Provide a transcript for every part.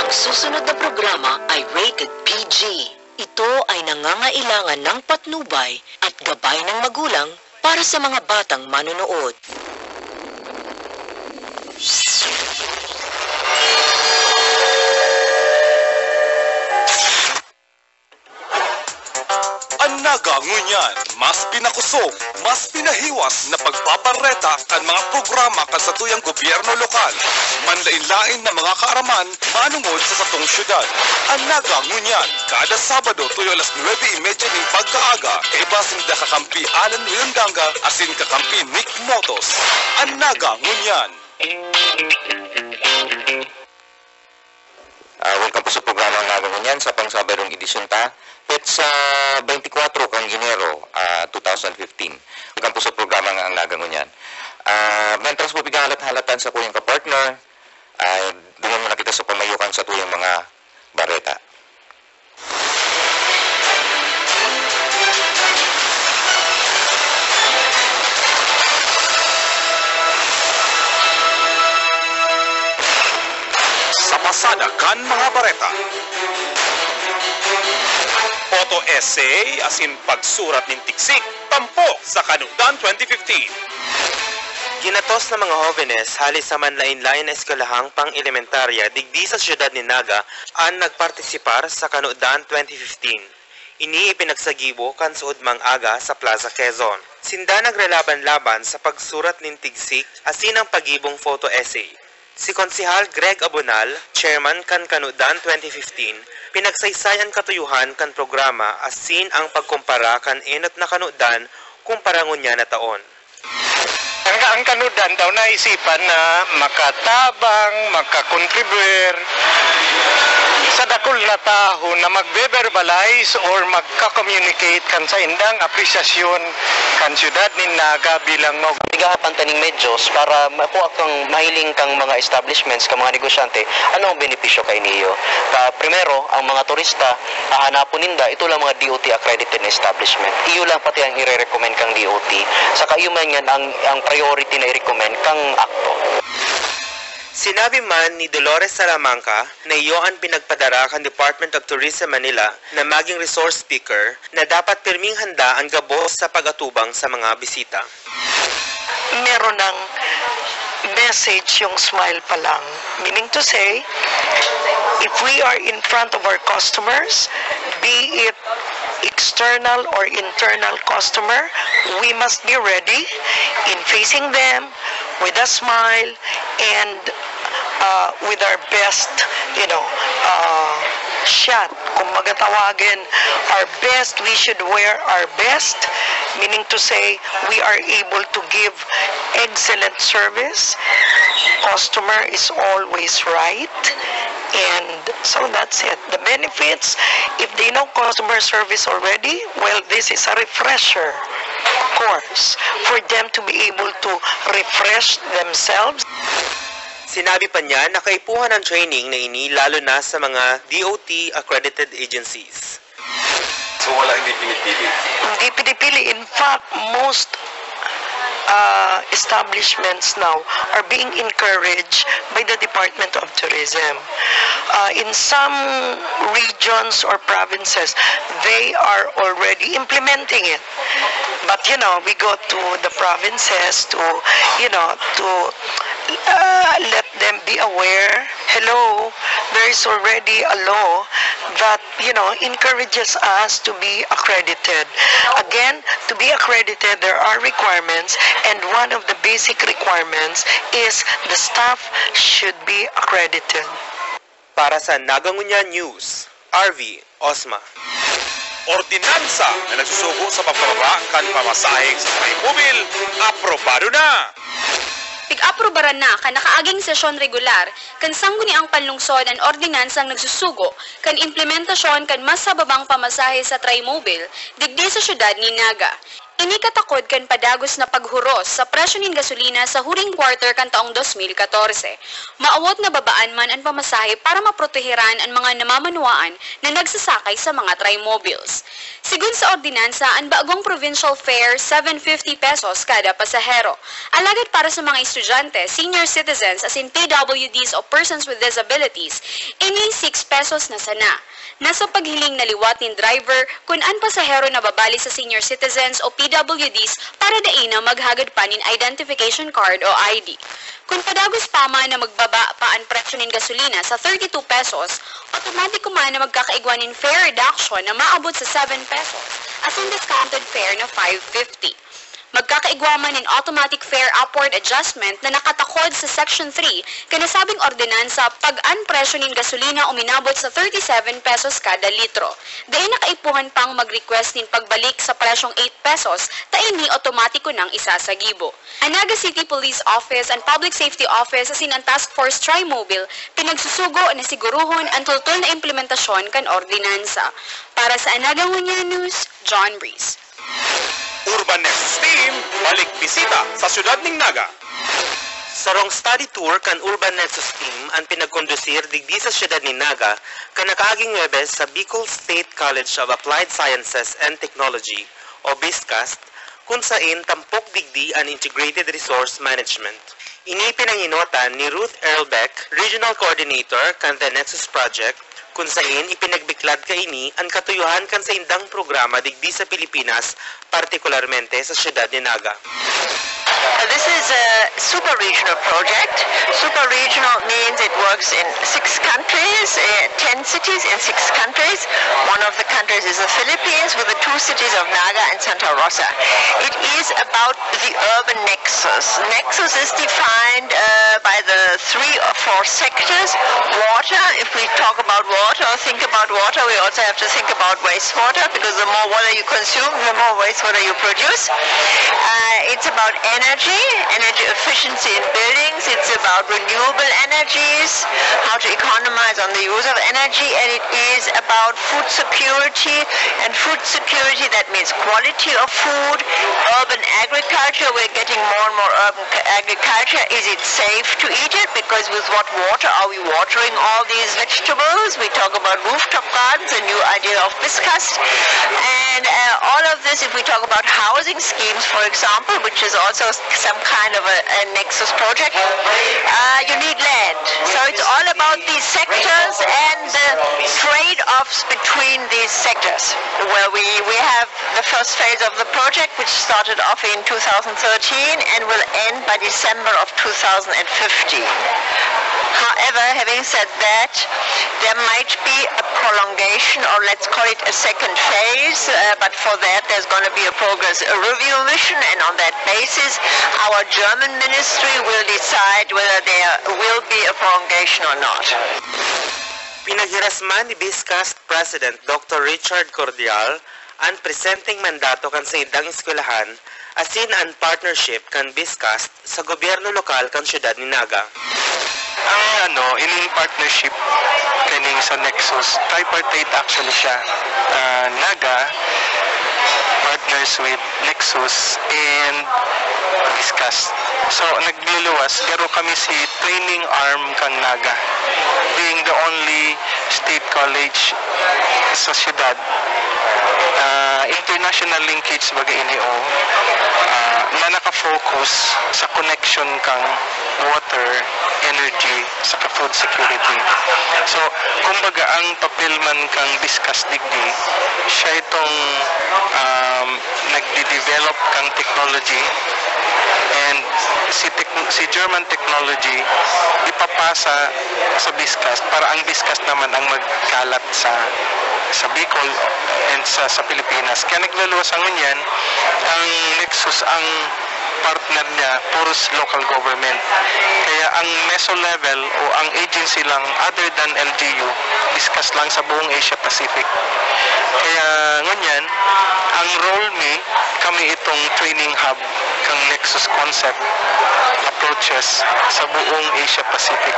Ang susunod na programa ay rated PG. Ito ay nangangailangan ng patnubay at gabay ng magulang para sa mga batang manonood. Ang nagangunyan, mas pinakusog, mas pinahiwas na pagpapareta kan mga programa kan sa tuyang gobyerno lokal. Manlain-lain na mga kaaraman manungod sa satong syudad. Ang nagangunyan, kada Sabado tuyo alas 9:30 ng pagkaaga, kay basing da kakampi Alan William asin kakampi Nick Motos. Ang nagangunyan. Welcome po sa programa ng nagangunyan sa pangsabadong edisyon ta. It's 24 kang Enero 2015. Welcome po sa programa ng nagangunyan. Mentras po pigahalat-halatan sa kuyang kapartner. Dungan mo na kita sa pamayukan sa tuyang mga bareta. Sa pasada kan mga bareta. Photo essay asin pagsurat ng tiksik, tampok sa Kanudan 2015. Ginatos ng mga jóvenes halis sa manlain-lain na eskwelahang pang-elementarya digdi sa siyudad ni Naga ang nagpartisipar sa Kanudan 2015. Ini ipinagsagibo kan suod mang aga sa Plaza Quezon. Sinda nagrelaban-laban sa pagsurat ng tiksik asin ang pagibong photo essay. Si Konsehal Greg Abonal, chairman kan Kanudan 2015, pinagsaysayan katuyuhan kan programa asin ang pagkumpara kan enot na kanudan kumpara ngunya na taon. Ang kanudan daw naisipan na makatabang, makakontribuer sa dakol na taho na magbe-verbalize or magka-communicate kan sa indang apresyasyon kan syudad ni Naga bilang Tigapan taning medyos para makuha kang mahiling kang mga establishments, kang mga negosyante, ano ang benepisyo kay niyo? Primero, ang mga turista, hahanapon ninda, ito lang mga DOT accredited establishment. Iyo lang pati ang i-recommend kang DOT. Saka iyo man yan ang priority na i-recommend kang akto. Sinabi man ni Dolores Salamanca na iyo ang pinagpadara kan Department of Tourism Manila na maging resource speaker na dapat pirming handa ang gabos sa pag-atubang sa mga bisita. Meron ng message yung smile pa lang. Meaning to say, if we are in front of our customers, be it external or internal customer, we must be ready in facing them with a smile and with our best, shot. Kung magatawagin our best, we should wear our best, meaning to say we are able to give excellent service. Customer is always right. And so that's it. The benefits, if they know customer service already, well, this is a refresher course for them to be able to refresh themselves. Sinabi pa niya na kaipuhan ng training na ini lalo na sa mga DOT accredited agencies. So wala hindi pinipili? Hindi pinipili. In fact, most establishments now are being encouraged by the Department of Tourism. In some regions or provinces, they are already implementing it. But, we go to the provinces to let them be aware. Hello, there is already a law that, encourages us to be accredited. Again, to be accredited, there are requirements, and one of the basic requirements is the staff should be accredited. Para sa Nagangunyan News, RV Osma. Ordinansa na nagsusugo sa pagpababa kan pamasahe sa Trimobil, aprobado na! Pig-aprobaran na kan nakaaging sesyon regular kan sangguni ang panlungsod ang ordinansang nagsusugo kan implementasyon kan mas sababang pamasahe sa Trimobile digdi sa syudad ni Naga. Inikatakod kan padagos na paghuros sa presyo nin gasolina sa huring quarter kan taong 2014. Maawot na babaan man ang pamasahe para maproteheran ang mga namamanuaan na nagsasakay sa mga trimobiles. Sigun sa ordinansa, ang bagong provincial fare 750 pesos kada pasahero. Alagad para sa mga estudyante, senior citizens as in PWDs o persons with disabilities, ini 6 pesos na sana. Nasa paghiling na liwat ng driver kung an pasahero na babali sa senior citizens o PWDs para daina maghagad pa nin identification card o ID. Kung padagos pa man na magbaba pa ang presyo ng gasolina sa 32 pesos, automatic man na magkakaigwan ng fare reduction na maabot sa 7 pesos as in discounted fare na 550. Magkakaigwaman in automatic fare upward adjustment na nakatakod sa Section 3 kanasabing ordinansa pag ang presyo ng gasolina uminabot sa 37 pesos kada litro. Dahil nakaipuhan pang mag-request nin pagbalik sa presyong 8 pesos, tain ni otomatiko ng isasagibo. Ang Naga City Police Office and Public Safety Office asin ang Task Force Tri-Mobile pinagsusugo na siguruhon ang tultol na implementasyon kan ordinansa. Para sa Anaga Ngunya News, John Breeze. Urban Nexus Team, balik bisita sa siyudad ng Naga. Sarong study tour kan Urban Nexus Team ang pinagkondusir digdi sa siyudad ni Naga kan nakaaging Webes sa Bicol State College of Applied Sciences and Technology o BISCAST kung sain tampok digdi ang Integrated Resource Management. Ini pinanginotan ni Ruth Erlbeck, Regional Coordinator kan The Nexus Project, kung sain ipinagbiklad kaini ang katuyuhan kan sa indang programa digdi sa Pilipinas, partikularmente sa siyudad ni Naga. This is a super regional project. Super regional means it works in 6 countries, 10 cities in 6 countries. One of the countries is the Philippines with the 2 cities of Naga and Santa Rosa. It is about the urban nexus. Nexus is defined by the 3 or 4 sectors. Water, if we talk about water or think about water, we also have to think about wastewater because the more water you consume, the more wastewater you produce. It's about energy efficiency in buildings. It's about renewable energies, how to economize on the use of energy, and it is about food security. And food security, that means quality of food, urban agriculture. We're getting more and more urban agriculture. Is it safe to eat it? Because with what water are we watering all these vegetables? We talk about rooftop gardens, a new idea of BISCAST. And all of this, if we talk about housing schemes, for example, which is also some kind of a nexus project, you need land. So it's all about these sectors and the trade-offs between these sectors, where we have the first phase of the project, which started off in 2013 and will end by December of 2015. However, having said that, there might be a prolongation, or let's call it a second phase, but for that there's going to be a progress review mission, and on that basis our German ministry will decide whether there will be a prolongation or not. Pinaghirasman ni BISCAST President Dr. Richard Cordial ang presenteng mandato kan sa indang eskwelahan asin ang partnership kan BISCAST sa gobyerno lokal kan siyudad ni Naga. Ang ining partnership kaning sa Nexus, tripartite actually siya. Naga partners with Nexus and BISCAST. So nagluluwas, garo kami si training arm kang Naga, being the only state college sa siyudad. International linkage bagay ini na nakafocus sa connection kang water, energy, sa food security. So, kumbaga ang papel man kang BISCAST digdi, siya itong nagde-develop kang technology, and si German technology ipapasa sa BISCAST para ang BISCAST naman ang magkalat sa Bicol and sa Pilipinas. Kaya nagluluwas ang yan, ang Nexus, ang partner niya, puros local government. Kaya ang meso level o ang agency lang other than LGU, BISCAST lang sa buong Asia Pacific. Kaya ngunyan, ang role me, kami itong training hub kang Nexus concept approaches sa buong Asia Pacific.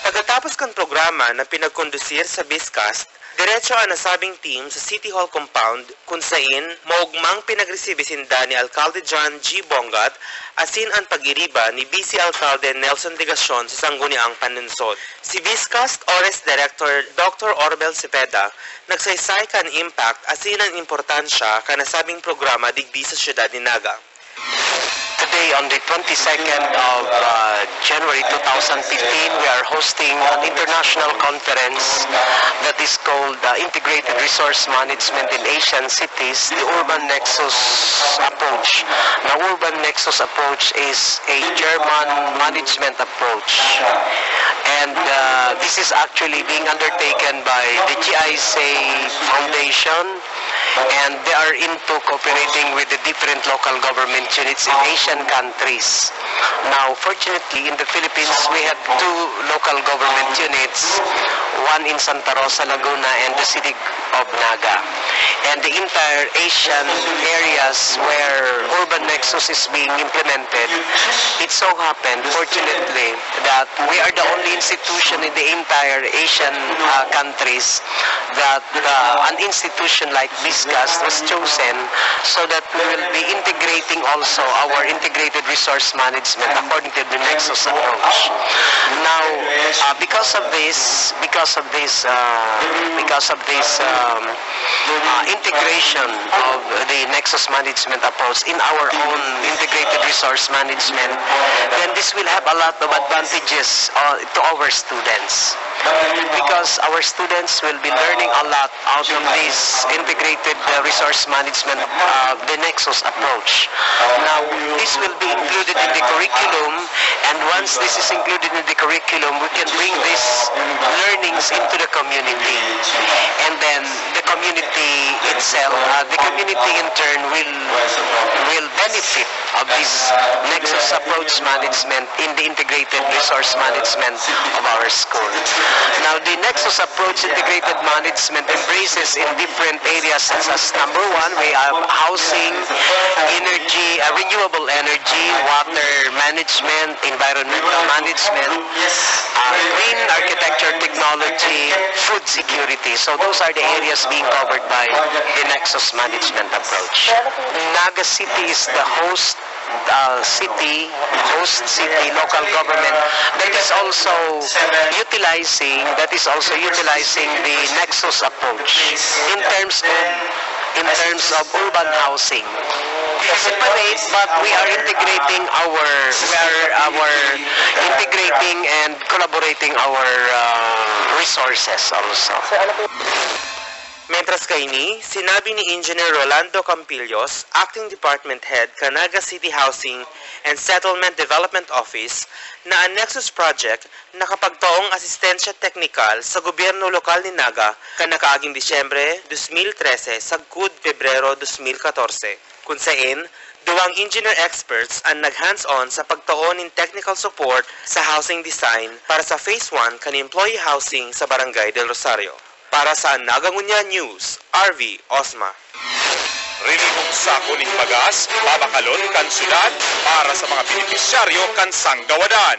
Pagkatapos kang programa na pinagkondusir sa BISCAST, Diretso ang nasabing team sa City Hall compound kung saan maugmang pinagresibisinda ni Alcalde John G. Bongat asin ang pag-iriba ni Vice Alcalde Nelson Digacion sa Sangguniang Panunsod. Si Viscast Ores Director Dr. Orbel Cepeda nagsaysay kan impact asin ang importansya ka nasabing programa digdi sa siyudad ni Naga. Today, on the 22nd of January 2015, we are hosting an international conference that is called Integrated Resource Management in Asian Cities, the Urban Nexus Approach. Now, Urban Nexus Approach is a German management approach. And this is actually being undertaken by the GISA Foundation, and they are into cooperating with the different local government units in Asian countries. Now, fortunately, in the Philippines, we have two local government units, one in Santa Rosa, Laguna, and the city of Naga. And the entire Asian areas where Urban Nexus is being implemented, it so happened, fortunately, that we are the only institution in the entire Asian countries that an institution like Viscast was chosen so that we will be integrating also our integrated resource management according to the Nexus approach. Now, because of this integration of the Nexus management approach in our own integrated resource management, then this will have a lot of advantages to our students. Because our students will be learning a lot out of this integrated resource management, the Nexus approach. Now, this will be included in the curriculum, and once this is included in the curriculum, we can bring these learnings into the community. And then the community itself, the community in turn will benefit of this Nexus approach management in the integrated resource management of our school. Now, the Nexus approach integrated management embraces in different areas such as number one, we have housing, energy, renewable energy, water management, environmental management, green architecture technology, food security. So those are the areas being covered by the Nexus management approach. Naga City is the host city, local government that is also utilizing the Nexus approach in terms of urban housing. Separate, but we are integrating and collaborating our resources also. Mientras kaini, sinabi ni Engineer Rolando Campillos, Acting Department Head, Naga City Housing and Settlement Development Office, na ang Nexus Project nakapagtaong asistensya teknikal sa gobyerno lokal ni Naga kanakaaging Disyembre 2013 sagkud Pebrero 2014, kung saan duwang engineer experts ang nag-hands-on sa pagtaon ng technical support sa housing design para sa Phase 1 kan employee housing sa Barangay del Rosario. Para sa Nagangunya News, RV Osma. Rinibong sako ning bagas, babakalon kan syudad para sa mga benepisyaryo kan Sanggawadan.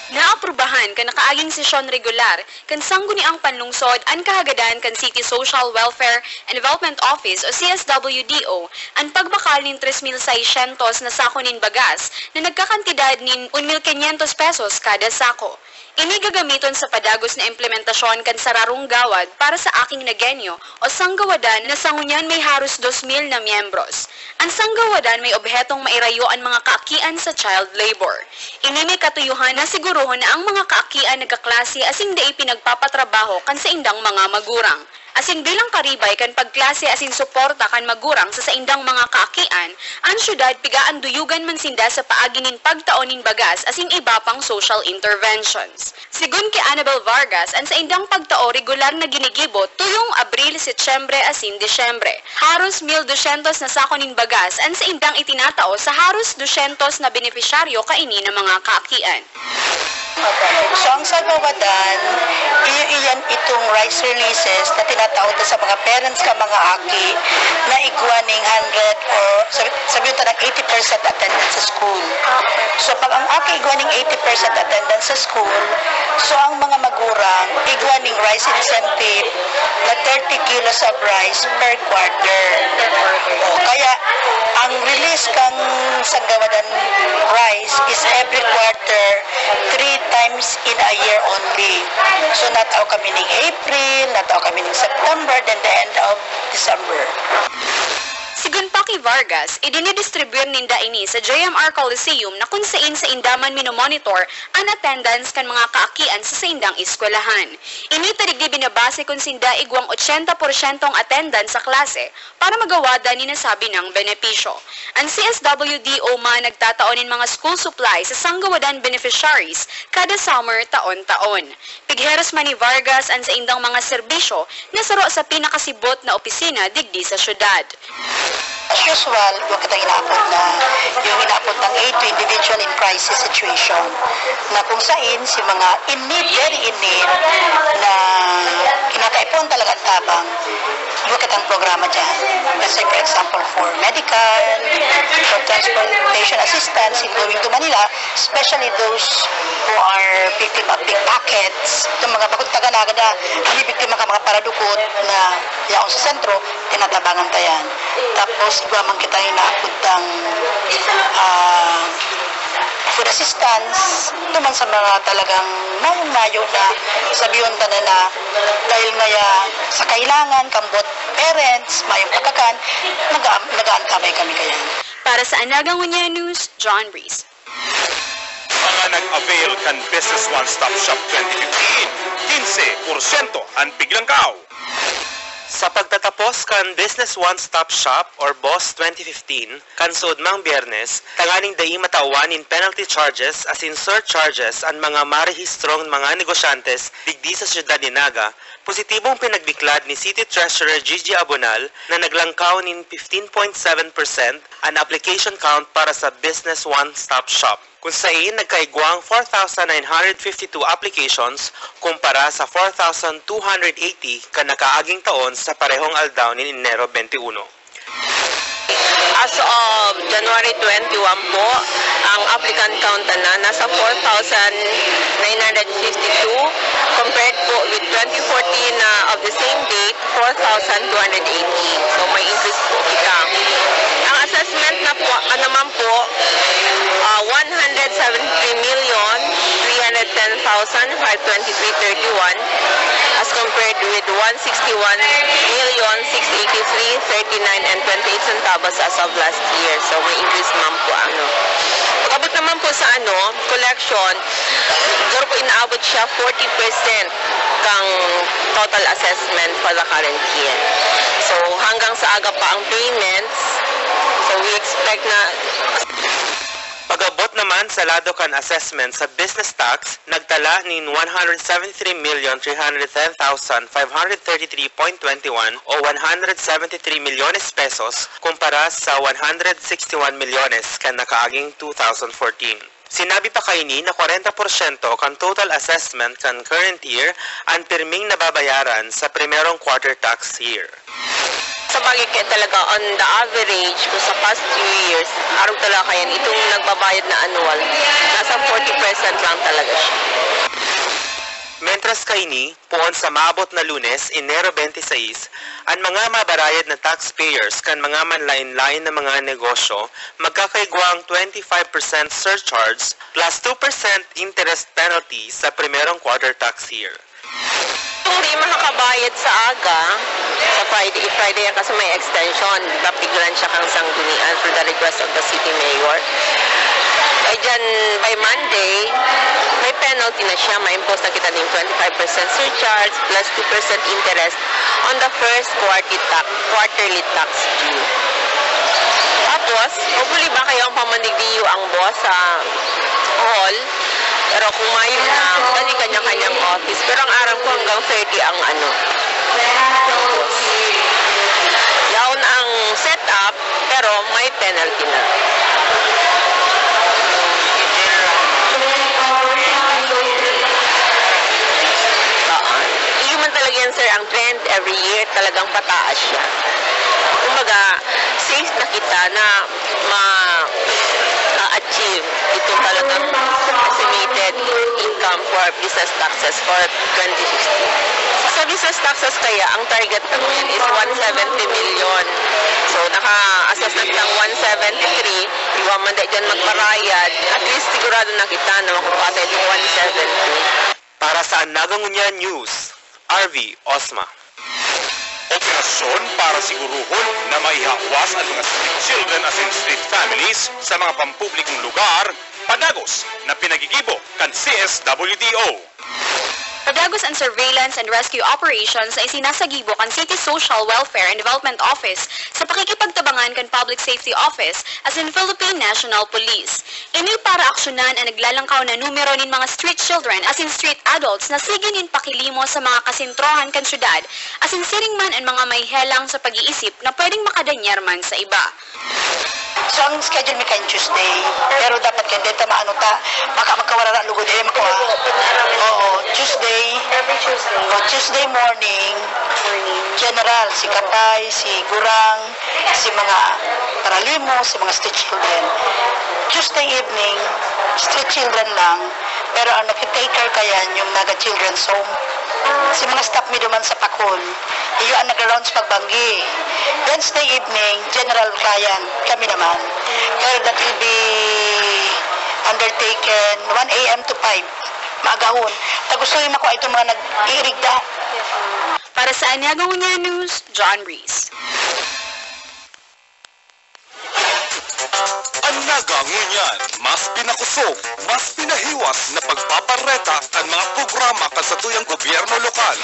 Naaprubahan kan nakaaging sesyon regular kan Sangguniang Panlungsod ang kahagadan kan City Social Welfare and Development Office o CSWDO ang pagbakal nin 3,600 na sako nin bagas na nagkakantidad nin 1,500 pesos kada sako. Ini gagamiton sa padagos na implementasyon kan sararong gawad para sa aking nagenyo o Sanggawadan na sangunyan may haros 2,000 na miyembros. Ang Sanggawadan may obhetong mairayo ang mga kaakian sa child labor. Ini may katuyuhan na siguruhon na ang mga kaakian nagkaklase asing dai pinagpapatrabaho kan sa indang mga magurang. Asin bilang karibay kan pagklase asin suporta kan magurang sa saindang mga kaakian, ang syudad pigaan duyugan man sinda sa paaginin pagtaonin bagas asin iba pang social interventions. Sigun kay Annabel Vargas, ang saindang pagtao regular na ginigibot tuyong Abril, Setyembre asin Disyembre. Haros 1,200 na sakonin bagas ang saindang itinatao sa haros 200 na benepisyaryo kaini ng mga kaakian. So ang sagawadan, iyan itong rice releases na tinatawag sa mga parents ka mga aki na igwaning 100 or sabihin ta ng 80% attendance sa school. So pag ang aki igwaning 80% attendance sa school, so ang mga magurang igwaning rice incentive na 30 kilos of rice per quarter. Kaya ang release kang sagawadan rice is every quarter 3 times in a year only. So nataw kami ng April, nataw kami ng September, then the end of December. Sigun pa kay Vargas, idinidistribute ninda ini sa JMR Coliseum na kung saan sa indaman minomonitor ang attendance kan mga kaakian sa indang eskwelahan. Ini tadigdi binabase kung sinda igwang 80% ang attendance sa klase para magawada ni nasabi ng benepisyo. Ang CSWDO man nagtataonin mga school supplies sa sanggawadan beneficiaries kada summer taon-taon. Pigheras man ni Vargas ang sa indang mga serbisyo na saro sa pinakasibot na opisina digdi sa syudad. As usual, huwag kitang inaapot na yung inaapot ng aid to individual in crisis situation na kung saan si mga in need, very in need na kinakaipon talaga ang tabang, huwag kitang programa dyan. Kasi for example, for medical, for transportation assistance in going to Manila, especially those who are victim of pickpockets, itong mga bakod taganaga na hindi biktima ka mga paradukot na yaon sa sentro, tinatabangan tayan. Tapos, iba man kita inaapod ng food assistance, ito man sa mga talagang mayong-mayo na sabiyon tanan na dahil ngaya sa kailangan, kambot parents, mayong pagkakan, nag-aantabay kami kaya. Para sa Anagang Unya News, John Reese. Mga nag-avail kan Business One Stop Shop 2015, 15% ang piglangkaw. Sa pagtatapos kan Business One Stop Shop or BOSS 2015, kan suod mang Biyernes, tanganing dai matauwanin penalty charges as in surcharges ang mga marehistrong mga negosyantes digdi sa siyudad ni Naga, positibong pinagbiklad ni City Treasurer Gigi Abonal na naglangkaw nin 15.7% ang application count para sa Business One Stop Shop, kung saan nagkaigwang 4,952 applications kumpara sa 4,280 ka nakaaging taon sa parehong aldaw ni Enero 21. As of January 21 po, ang applicant count na nasa 4,952 compared po with 2014 of the same date, 4,280. So may increase po kita. Ang assessment na po, naman po, 173,310,523.31 as compared with 161,683,39.28 centavos as of last year. So may increase naman po Pag-abot naman po sa collection, siguro po inaabot siya 40% kang total assessment for the current year. So hanggang sa aga pa ang payments, so we expect na Pag-abot naman sa lado kan assessment sa business tax, nagtala nin 173,310,533.21 o 173 milyones pesos kumpara sa 161 milyones kan nakaaging 2014. Sinabi pa kaini na 40% kan total assessment kan current year ang pirming nababayaran sa primerong quarter tax year. sa bagay kaya talaga on the average ko sa past few years, araw talaga yan, itong nagbabayad na annual, nasa 40% lang talaga siya. Mentras kaini, puon sa maabot na Lunes, Enero 26, ang mga mabarayad na taxpayers kan mga manlain-lain na mga negosyo magkakaigwang 25% surcharge plus 2% interest penalty sa primerong quarter tax year. Kung di makakabayad sa aga, sa Friday yan kasi may extension, papiglan siya kang sanggunian for the request of the city mayor. Ay dyan, by Monday, may penalty na siya, ma-impose na kita ng 25% surcharge plus 2% interest on the first quarterly tax due. Tapos, hopefully ba kayo ang pamanigdiyo ang boss sa hall? Pero kung mayo na, bali kanya-kanyang office. Pero ang araw ko hanggang 30 ang yaon ang setup, pero may penalty na. ang trend every year talagang pataas siya. Kumbaga, safe na kita na ma-achieve itong talagang estimated income for business taxes for 2016. Sa business taxes kaya, ang target namin is 170 million. So, naka-assess na ng 173, iwan man dahil dyan magparayad, at least sigurado na kita na makapasa yung 170. Para sa Nagangunya News, RV Osma. Operasyon para siguruhon na maihakwas ang mga street children as in street families sa mga pampublikong lugar, padagos na pinagigibo kan CSWDO. Padagos ang surveillance and rescue operations ay sinasagibo kan City Social Welfare and Development Office sa pakikipagtabangan kan Public Safety Office as in Philippine National Police. Ini para aksyonan ang naglalangkaw na numero nin mga street children as in street adults na sige nin pakilimo sa mga kasintrohan kan syudad as in siring man ang mga may helang sa pag-iisip na pwedeng makadanyar man sa iba. So, ang schedule may kain Tuesday, pero dapat kaya dito maano ta, baka magkawala na lugod ko Oo, Tuesday. Every Tuesday. Tuesday morning, general, si Kapay, si Gurang, si mga Paralimo, si mga street children. Tuesday evening, street children lang, pero ang nag-take care kaya yung Naga Children's Home. Si mga staff mi duman sa Pakol, iyo ang nag-rounds pagbanggi. Wednesday evening, general client, kami naman. Pero that will be undertaken 1 a.m. to 5, maagahon. Tagustuhin ako itong mga nag-iirigda. Para sa Nagangunya News, John Reese. Ang Nagangunyan, mas pinakusog, mas pinahiwas na pagpapareta ang mga programa kasatuyang gobyerno lokal.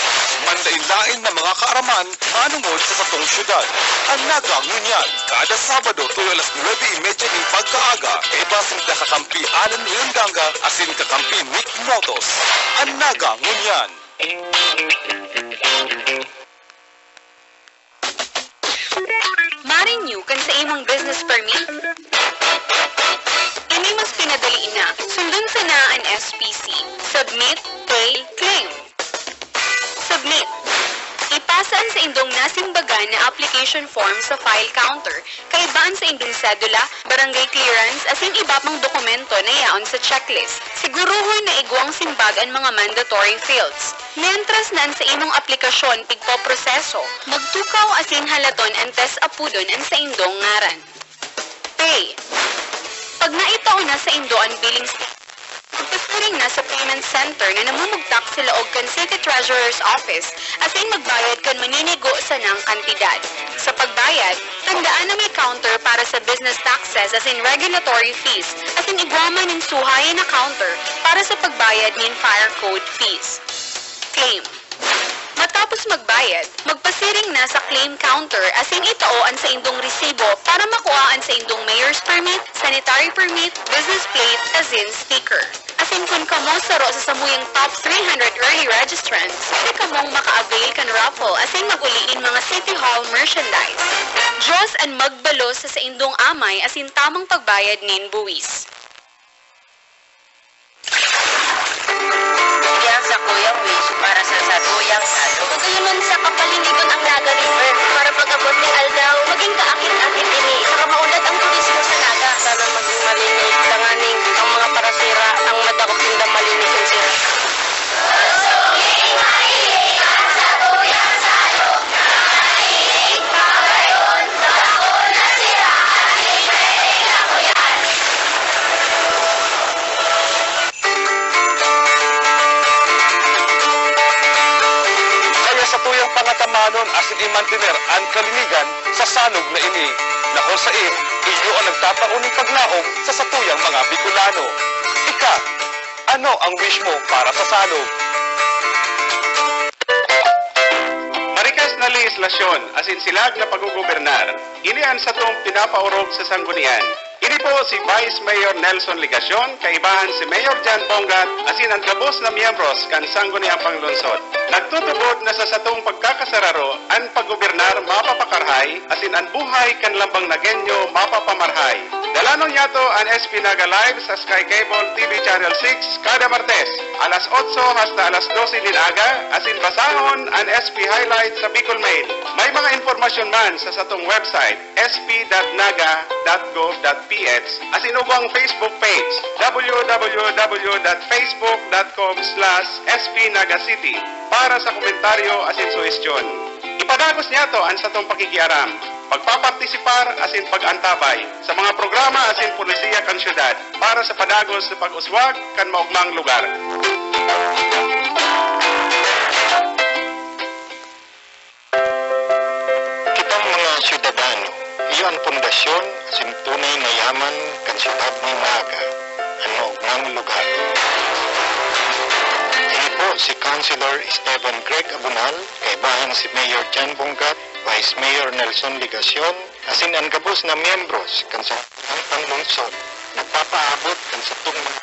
Manlain-lain na mga kaaraman manungod sa satong syudad. Ang Nagangunyan, kada Sabado tuyo alas 9:30 ng pagkaaga, basing kakampi Alan Leonganga asin kakampi Nick Motos. Ang Nagangunyan. Marinyo kan sa imong business permit? Ini mas pinadali na. Sundon sa na ang SPC. Submit, pay, claim. Submit. Ipasaan sa indong nasimbagan na application form sa file counter, kaibaan sa indong sedula, barangay clearance, asin iba pang dokumento na yaon sa checklist. Siguruhon na igwang simbag ang mga mandatory fields. Mientras naan sa imong aplikasyon pigpo-proseso, magtukaw asin halaton ang test apudon ang sa indong ngaran. Pay. Pag naitaw na sa indo ang billing pagpasuring na sa payment center na namumugtak sila og kan City Treasurer's Office asin magbayad kan maninigo sa nang kantidad. Sa pagbayad, tandaan na may counter para sa business taxes asin regulatory fees asin igwaman ng suhayan na counter para sa pagbayad ng fire code fees. Claim. Matapos magbayad, magpasiring na sa claim counter asin itaoan sa indong resibo para makuhaan sa indong mayor's permit, sanitary permit, business plate, asin sticker. Asin kung kamo saro sa samuyang top 300 early registrants, pwede kamong maka-avail kan raffle asin mag-uliin mga City Hall merchandise. Diyos ang magbalo sa indong amay asin tamang pagbayad nin buwis. Sa Kuya Wish para sa satuyang salo. Pagayunan sa kapalinigon ang Naga River para pag-abot ni Aldaw, maging kaakit-akit ini, saka maunlad ang turismo sa Naga. Sana maging malinis, langaning ang mga parasira, ang madakot tinda malinis ang sira. Pangatamanon asin imantiner ang kalinigan sa sanog na ini. Nako sa iyo ang nagtapauning paglaom sa satuyang mga Bicolano. Ika, ano ang wish mo para sa sanog? Marikas na legislasyon asin silag na paggugobernar, inian sa tong pinapaurog sa sanggunian. Ini po si Vice Mayor Nelson Ligacion, kaibahan si Mayor Jan Bongat, asin ang kabos na miyembros kan sangguniang panglungsod. Nagtutubod na sa satong pagkakasararo, ang paggobernar mapapakarhay, asin ang buhay kan lambang nagenyo mapapamarhay. Dalanon niya to ang SP Naga Live sa Sky Cable TV Channel 6 kada Martes, alas 8 hasta alas 12 din aga, asin basahon ang SP Highlights sa Bicol Mail. May mga informasyon man sa satong website sp.naga.gov.ph asin ugang Facebook page www.facebook.com/spnagacity para sa komentaryo asin suhestyon. Ipadagos niya to ang satong pakikiaram, pagpapartisipar asin pag-antabay sa mga programa asin pulisiya kan syudad para sa padagos sa pag-uswag kan maugmang lugar. Kitang mga syudadano, iyon pundasyon asin tunay na yaman kan syudad ni Naga, ang maugmang lugar. Ini po si Councilor Esteban Greg Abunal, kaibahan si Mayor Jan Bungat, Vice Mayor Nelson Ligacion, asin ang gabos na miyembros kan sa panglungsod, nagpapaabot kan sa tung mga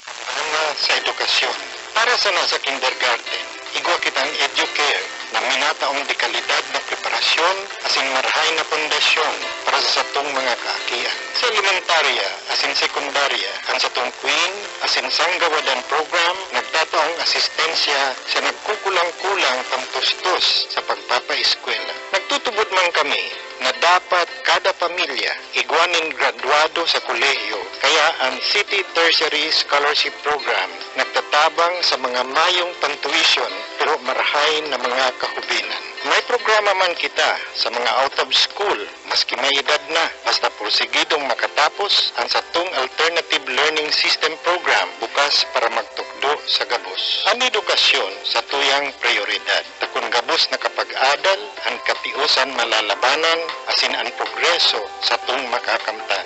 sa edukasyon. Para sa nasa kindergarten, igwa kitang EduCare na minataong dekalidad na preparasyon asin marhay na pundasyon para sa satong mga kaakian. Sa elementarya asin sekundarya, ang satong Queen asin Sanggawadan program nagtataong asistensya sa nagkukulang-kulang pangtustos sa pagpapaeskwela. Nagtutubod man kami na dapat kada pamilya igwanin graduado sa kolehiyo, kaya ang City Tertiary Scholarship Program nagtatabang sa mga mayong pantuition pero marhay na mga kahubinan. May programa man kita sa mga out of school, maski may edad na, basta porsigidong makatapos ang satong Alternative Learning System Program bukas para magtukdo sa gabos. Ang edukasyon sa tuyang prioridad. Takon gabos na kapag-adal, ang katiusan malalabanan, asin ang progreso sa tung makakamtan.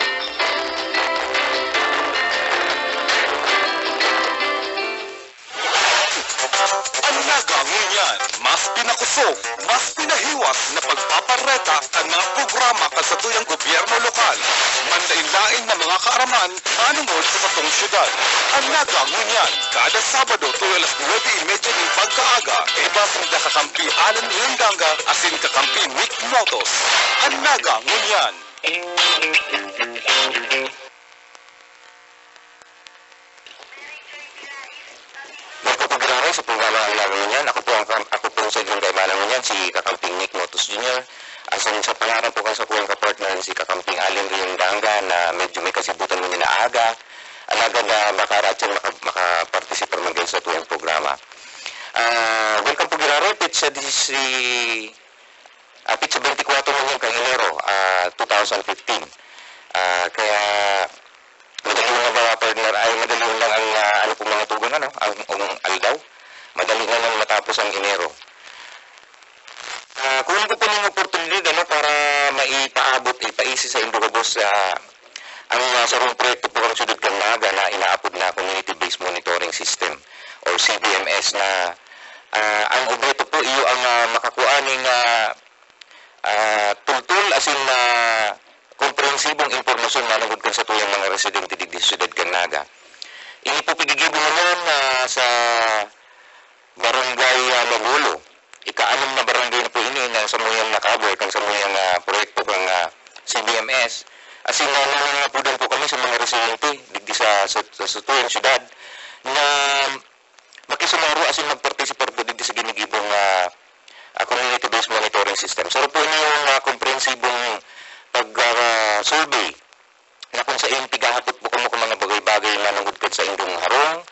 Ang Naga ngunyan, mas pinakusog, mas pinahiwas na pagpapareta ang mga programa kasatuyang gobyerno lokal. Manlain-lain na mga kaaraman manungod sa satong syudad. Ang Naga ngunyan, kada Sabado tuwing alas 9:30 ng pagkaaga, ibasang da kakampi Alan Lindanga asin kakampi Nick Motos. Ang Naga ngunyan. Sa programa ang Naga ngunyan, ako po sa inyong kaibanan ngunyan, si Kakamping Nick Motos Jr. Asan sa pangarap po kan sa kuwang kapartner si Kakamping Alin Rindanga na medyo may kasibutan ngunyan na aga. Alaga na makaratyan makapartisipar man sa tuwang programa. Welcome po girare, pitsa 24 ngunyan kang Enero 2015. Kaya madali na ba partner ay madali lang ang ano po mga tugon ang aldaw. Madali na lang matapos ang Enero. Kung ko po ng oportunidad para maipaabot, ipaisi sa Indogabos ang sarong proyekto po ng Sudad kang Naga na inaapod na Community-Based Monitoring System or CBMS na ang objeto po iyo ang makakuaning tultul asin komprehensibong impormasyon manungod kan sa tuyang mga residente di Sudad kang Naga. Ini po pigigibo naman sa Barangay Magulo. Ika-6 na barangay na po ini na samuyang nakaboy kang samuyang proyekto kang CBMS. Asin nangangapudan po kami sa mga residente digdi sa tuyang syudad na makisumaro asin magpartisipar po digdi sa ginigibong community-based monitoring system. So po ini yung komprehensibong pag-survey na kung sa iyong tigahapot po kamo kung mga bagay-bagay na nanggudkad sa indong harong,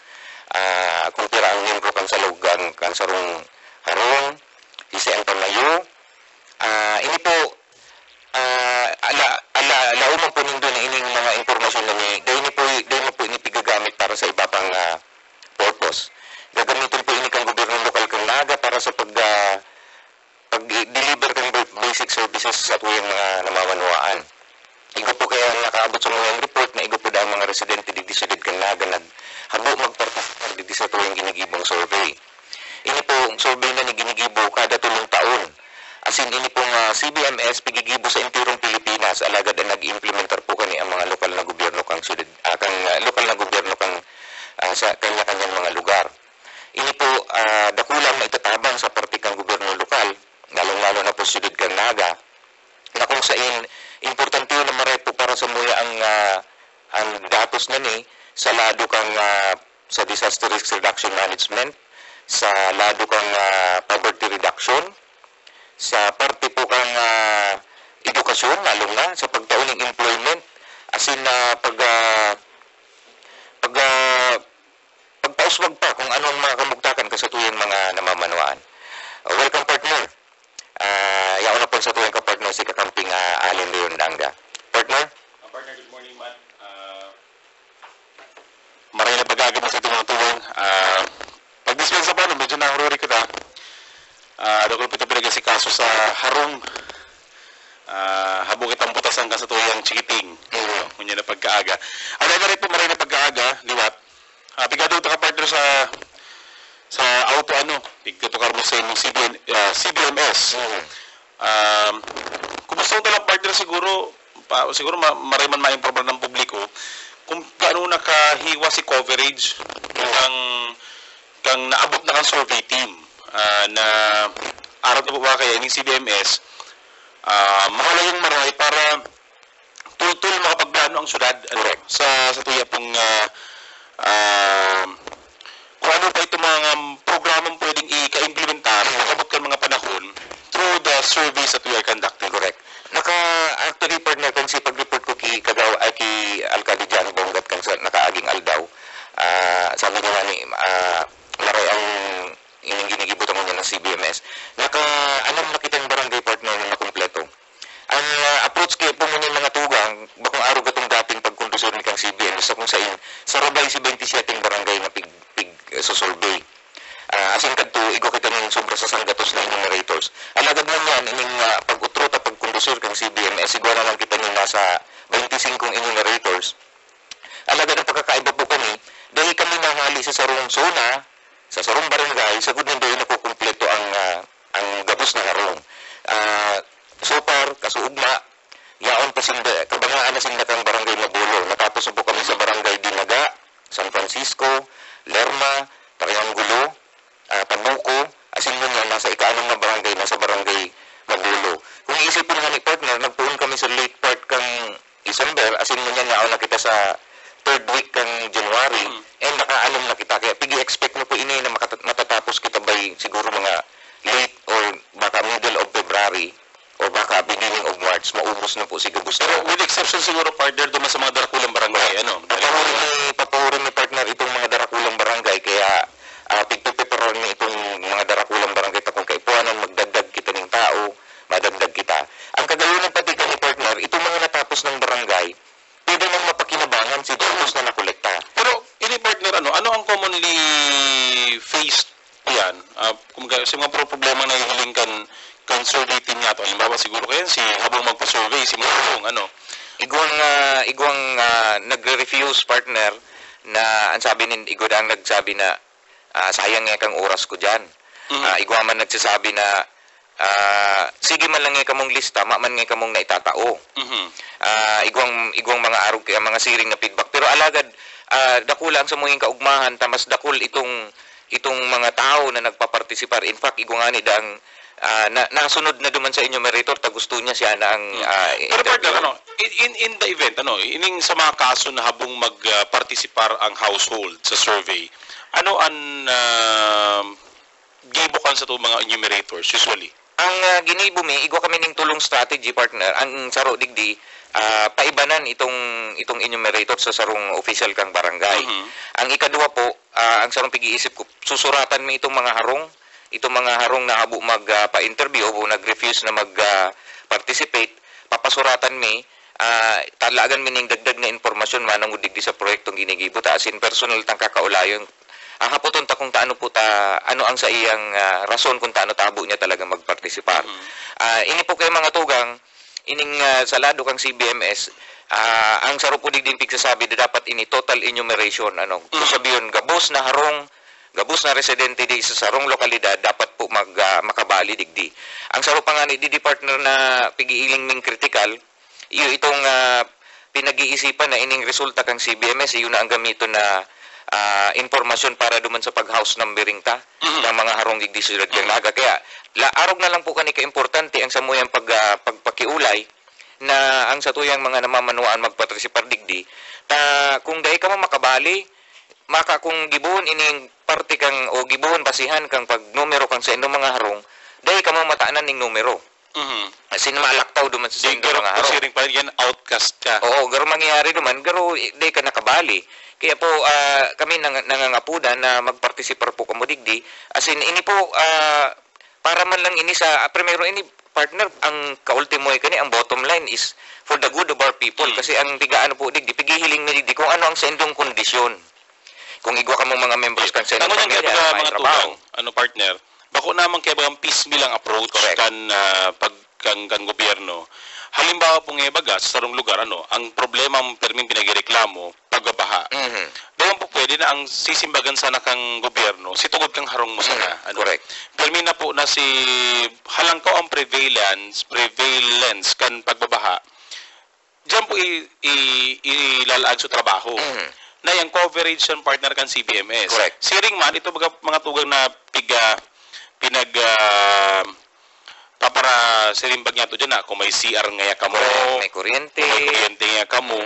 kung tira ang membro kan sa lugan kan sarong harong, isi ang panayo. Ini po, laumang po nindo na ining mga informasyon na dahil mo po ini pigagamit para sa iba pang purpose. Gagamitin po ini kang gobyerno lokal kang Naga para sa pag-deliver kang basic services sa tuyang mga namamanwaan. Igo po kaya nakaabot sa mga report na igo po dahil mga residente digdi Sudad kang Naga naghabo magpartisipar digdi sa tuyang ginigibong survey. Ini po survey na ni ginigibo kada 3 taon. Asin ini pong CBMS pigigibo sa intirong Pilipinas alagad na nag-implementar po kani ang mga lokal na gobyerno kang sudad lokal na gobyerno kang sa kanya-kanyang mga lugar. Ini po dakulang na itatabang sa partikang gobyerno lokal, lalong-lalo na po Sudad kang Naga, na kung saan importante na maray po para sa muya ang sa disaster risk reduction management, sa lado kang poverty reduction, sa parte po kang edukasyon, lalong na sa pagtauning employment, as in pagpauswag pa kung anong mga kamugtakan kasatuyang mga namamanuan. Welcome, partner. Yaon na po sa tuyang ka-partner si Kakamping Allen Leon Danga. Partner? Partner, good morning, man. Maray na pag-agad na sa tumutulong. Pag-dispensa pa, medyo nahururi kita. Dako po ito pinagasi kaso sa harong. Habang kitang butasan ka sa tuyang chikiting. Kunya na pagkaaga. Alay na rin po, maray na pagkaaga, liwat. Pigado ito ka, partner, sa auto, pigado ka mo sa inyong CBMS. Kumusta ito lang, partner, siguro maray man ma-improver ng publiko kung gaano nakahiwa si coverage kang naabot na kang survey team na araw na po ba kaya ining CBMS mahalagang maray para tultul makapagplano ang syudad sa tuya pong kung ano pa itong mga programang pwedeng i-implementar makabot ka mga panahon through the surveys that we are conducting. Correct. Actually, partner, kung si pag-report ko ki Alcalde Jan Bongat kang nakaaging aldaw, sabi nga ni maray ang ginigibutang mo niya ng CBMS, alam na kitang barangay partner na nakumpleto. Ang approach kayo po mo niya mga tugang, bakong araw gatong dating pagkondusyon ni kang CBMS, sa kung sa rabay si 27 barangay na pig-survey. Asin kadto igo kita ng sobra sa sanggatos na enumerators. Alagad mo yan ining pag-utro ta pagkondusyon kang CBMS, siguro naman kita ng nasa 25 enumerators. Alagad ang pagkakaiba po kami dahil kami nahali sa sarong zona, sa sarong barangay, sa good doon nakukumpleto ang gabos na harong. So far, kasuugma, yaon pa sinda, kabangaan na sinda kang barangay Mabulo. Natapos po kami sa barangay Dinaga, San Francisco, Lerma, Triangulo, Pabuco, asin mo nga, nasa ika-anong na barangay, nasa barangay Mabulo. Kung iisipin nga ni partner, nagpuon kami sa late part kang December, asin mo nga na kita sa third week kang January, and nakaalam na kita. Kaya pigi-expect mo po ini na matatapos kita by siguro mga late or baka middle of February o baka beginning of March, maubos na po si Gabus. Pero with exception siguro, partner, duman sa mga darakulang barangay, Papahurin ni partner itong mga darakulang barangay, kaya pigpipiperon ni itong mga darakulang barangay kung kaipuanan, magdagdag kita ng tao, madagdag kita. Ang kagayunan pati ka ni partner, itong mga natapos ng barangay, pwede nang mapakinabangan si Diyos na nakolekta. Pero, ini partner, ano ang commonly faced yan? Sa mga problema na hihiling kan survey team nga to, halimbawa siguro kayan si habang magpa-survey, si mga Igwang nagre-refuse partner na ang sabi ni Igod ang nagsabi na sayang nga kang oras ko dyan. Igwa man nagsasabi na sige man lang nga kamong lista, man nga kamong naitatao. Igwang mga arog kaya mga siring na feedback. Pero alagad, dakula ang samuhing kaugmahan, tamas dakul itong mga tao na nagpapartisipar. In fact, igwangani dang nasunod na duman sa enumerator, ta gusto niya siya na ang Pero partner, in the event, ining sa mga kaso na habong magpartisipar ang household sa survey, ano ang gibukan sa itong mga enumerators usually? Ang ginibo mi, igwa kami ning tulong strategy partner, ang saro digdi, paibanan itong enumerator sa sarong official kang barangay. Ang ikadua po, ang sarong pag-iisip ko, susuratan mi itong mga harong na habo magpa-interview o nag-refuse na mag-participate, papasuratan mi, talagan mi ning dagdag na informasyon manang udigdi sa proyektong ginigibot, asin personal tang kakaulayon. Hapoton ta kung taano po ano ang sa iyang rason kung taano tabo niya talaga magpartisipar. Ini po kay mga tugang, ining salado kang CBMS, ang saro po digding pigsasabi na dapat ini total enumeration, kung sabiyon, gabos na harong, gabos na residente di sa sarong lokalidad, dapat po makabali digdi. Ang saro pa nga ni di partner na pigiiling ming critical, itong pinag-iisipan na ining resulta kang CBMS, yun na ang gamito na informasyon para duman sa pag-house numbering ta ng mga harong digdi sa kang naga. Kaya arog na lang po kani ka-importante ang samuyang pagpakiulay na ang satuyang mga namamanuan magpartisipar digdi ta kung dai ka makabali maka kung gibuon ining parte kang o gibuon basihan kang pag numero kang sa indong mga harong, dahil ka mo mataanan ning numero. Asin malaktaw duman sa indong mga harong. Kasi rin pa yan, outcast ka. Oo, garo mangyayari duman, garo dahil ka nakabali. Kaya po kami nangangapudan na magpartisipar po kamo digdi. Asin ini po para man lang ini sa primero ini partner ang kaultimo kani ang bottom line is for the good of our people kasi ang tigaan po digdi pigihiling na digdi kung ano ang sa indong kondisyon. Kung igwa ka mong mga members kan sa indong pamilya, mga tugang, ano partner, bako naman kaya bagang piecemeal ang approach kan pagkang gobyerno. Halimbawa po nga baga sa sarong lugar, ang problema ang permin pinagireklamo, pagbabaha. Doon po pwede na ang sisimbagan sana kang gobyerno, situgod kang harong mo sana. Correct. Permin na po na si halangkaw ang prevalence kan pagbabaha. Diyan po ilalaag sa trabaho. Na yung coverage ng partner kan CBMS. Correct. Siring man, ito mga tugang na para sirimbag niya to dyan na kung may CR ngaya ka mo, may kuryente ngaya ka mo.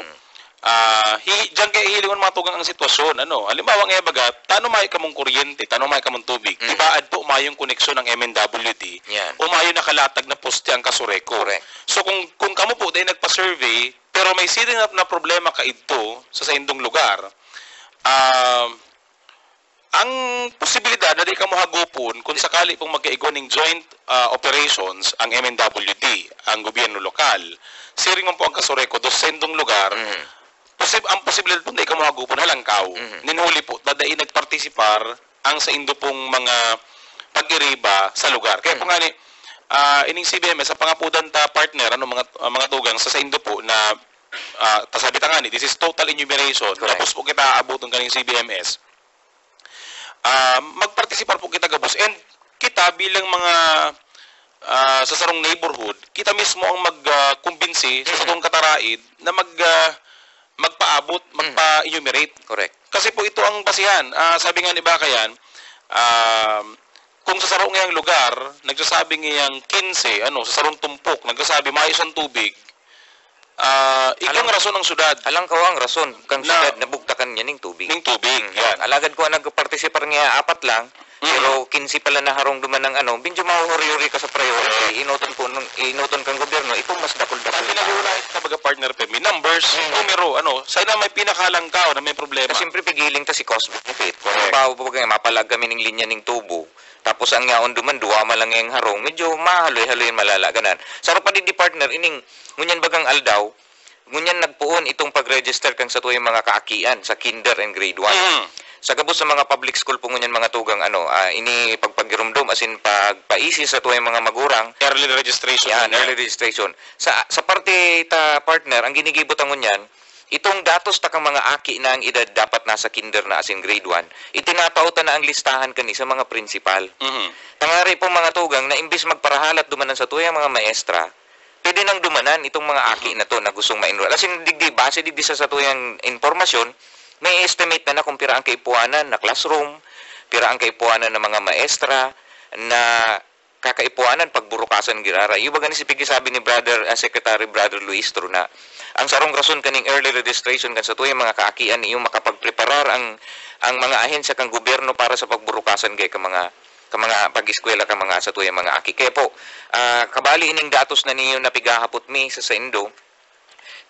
Diyan kaya hihilingon mga tugang ang sitwasyon. Halimbawa ngaya baga, tano may ka mong kuryente, tano may ka mong tubig. Ibaad po umayong koneksyon ng MNWD. Umayo nakalatag na poste ang Kasureko. So kung kamo po dahil nagpa-survey, pero may siring na problema ka ito sa indong lugar, ang posibilidad na di ka mohagupon kung sakali pong magkaigo ng joint operations ang MNWD, ang gobyerno lokal, siring mo po ang Kasureko dos sa indong lugar, ang posibilidad po di ka mohagupon halangkaw. Ninhuli po, dadain nagpartisipar ang sa indo pong mga pag-iriba sa lugar. Kaya po nga ni, ining CBMS, sa pangapudan ta partner, mga tugang sa indo po na tasabi ta nga ni, this is total enumeration, tapos po kita aabutong kaning CBMS. Magpartisipar po kita gabos and kita bilang mga sa sarong neighborhood, kita mismo ang magkumbinsi sa sarong kataraid na magpaabot, magpa-enumerate. Correct. Kasi po ito ang basihan. Sabi nga ni Bakayan, kung sa sarong ngayang lugar, nagsasabi ngayang 15, sa sarong tumpok, nagsasabi maayos ang tubig, ikang rason ng syudad. Alang ko ang rason kang syudad na bugtakan niya ning tubig. Ning tubig, yan. Alagad ko nagpartisipar niya 4 lang, pero 15 pala na harong duman ng medyo mahuhuri-huri ka sa priority. Inuton kang gobyerno, ito mas dakol-dakol. Pinag-iulahit na baga partner Pemi, numbers, numero, sana may pinakalang ka na may problema. Kasi siyempre pigiling ta si cost benefit. Kung bawo po kaya mapalag kami ng linya ning tubo, tapos ang ngaon duman, duwa malang yung harong, medyo mahaloy-haloy malalaganan. Saro pa din di partner, ining ngunyan bagang aldaw, ngunyan nagpuon itong pag-register kang sa tuyong mga kaakian sa kinder and grade 1. Sa gabos sa mga public school po ngunyan mga tugang ini pagpagirumdum asin pagpaisi sa tuyong mga magurang. Early registration. Yan, early registration. Sa parte ta partner, ang ginigibot ang ngunyan, itong datos ta kang mga aki na ang edad dapat nasa kinder na asin grade 1, itinapauta na ang listahan kani sa mga principal. Tangari po mga tugang na imbis magparahalat dumanan sa tuyong mga maestra, pwede nang dumanan itong mga aki na to na gustong ma-enroll. Asin digdi, base digdi sa tuyang informasyon, may estimate na kung pira ang kaipuanan na classroom, pira ang kaipuanan ng mga maestra, na kakaipuanan pagburukasan girara. Yung baga ni si Pigi sabi ni Secretary Brother Luis Truna, ang sarong rason kaning early registration kan sa tuyang mga kaakian yung makapagpreparar ang mga ahensya kang gobyerno para sa pagburukasan kay ka mga pag-eskwela ka mga sa tuyang mga aki. Kaya po, kabali ining datos na niyo napigahapot mi sa Indo,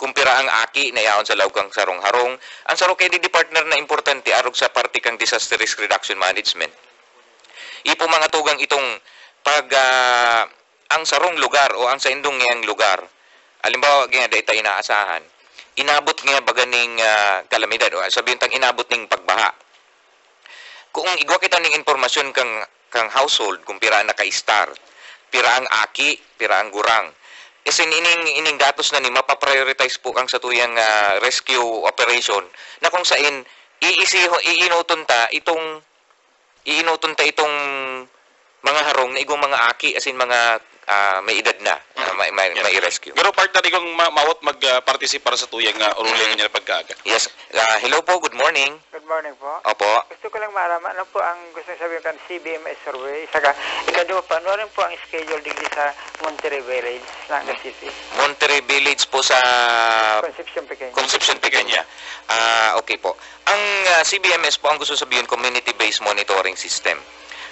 kumpira ang aki na yaon sa lawgang sarong harong. Ang sarong kay di partner na importante arog sa parte kang disaster risk reduction management. Ipo mga tugang itong ang sarong lugar o ang sa indong ngayang lugar. Halimbawa, nga da ita inaasahan. Inabot nga baganing kalamidad o sabihin tang inabot ning pagbaha. Kung igwa kita ning informasyon kang household kung pira na ka-start, pira ang aki, pira ang gurang. Kasi ining datos na ni mapaprioritize po kang sa tuyang rescue operation na kung saan iinuton ta itong mga harong na igong mga aki, as in mga may edad na, may rescue. Pero partner, ikaw mawat mag-participate para sa tuyang uruling niya na pagkaaga. Yes. Hello po, good morning. Good morning po. Opo. Gusto ko lang malaman, ano po ang gusto sabihin kan CBMS survey? Saka, ikaduha pa, ano rin po ang schedule digdi sa Monterey Village, Naga City? Monterey Village po sa Concepcion Pequeña. Concepcion Pequeña. Okay po. Ang CBMS po, ang gusto sabihin, Community-Based Monitoring System.